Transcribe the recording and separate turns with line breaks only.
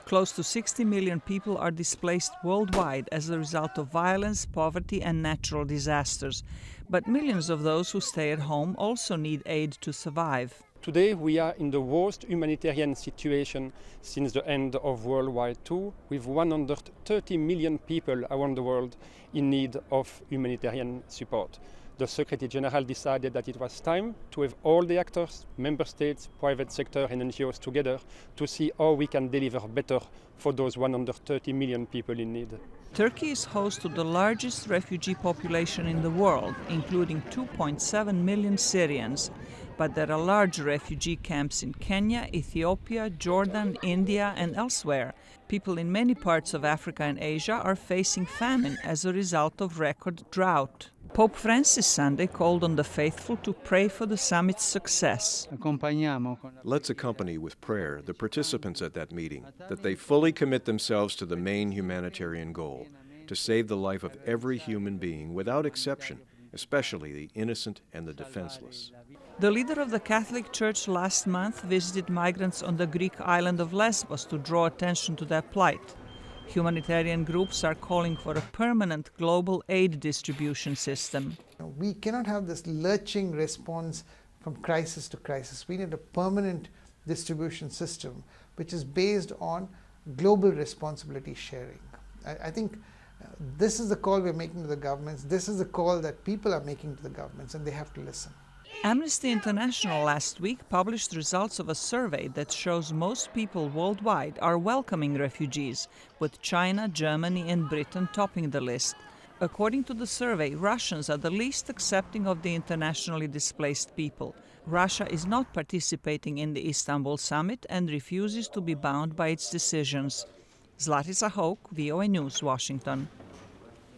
Close to 60 million people are displaced worldwide as a result of violence, poverty, and natural disasters. But millions of those who stay at home also need aid to survive.
Today we are in the worst humanitarian situation since the end of World War II, with 130 million people around the world in need of humanitarian support. The Secretary General decided that it was time to have all the actors, member states, private sector and NGOs together to see how we can deliver better for those 130 million people in need.
Turkey is host to the largest refugee population in the world, including 2.7 million Syrians. But there are large refugee camps in Kenya, Ethiopia, Jordan, India, and elsewhere. People in many parts of Africa and Asia are facing famine as a result of record drought. Pope Francis Sunday called on the faithful to pray for the summit's success.
Let's accompany with prayer the participants at that meeting, that they fully commit themselves to the main humanitarian goal, to save the life of every human being without exception, especially the innocent and the defenseless.
The leader of the Catholic Church last month visited migrants on the Greek island of Lesbos to draw attention to their plight. Humanitarian groups are calling for a permanent global aid distribution system.
We cannot have this lurching response from crisis to crisis. We need a permanent distribution system which is based on global responsibility sharing. I think this is the call we're making to the governments. This is the call that people are making to the governments, and they have to listen.
Amnesty International last week published results of a survey that shows most people worldwide are welcoming refugees, with China, Germany, and Britain topping the list. According to the survey, Russians are the least accepting of the internationally displaced people. Russia is not participating in the Istanbul summit and refuses to be bound by its decisions. Zlatica Hoke, VOA News, Washington.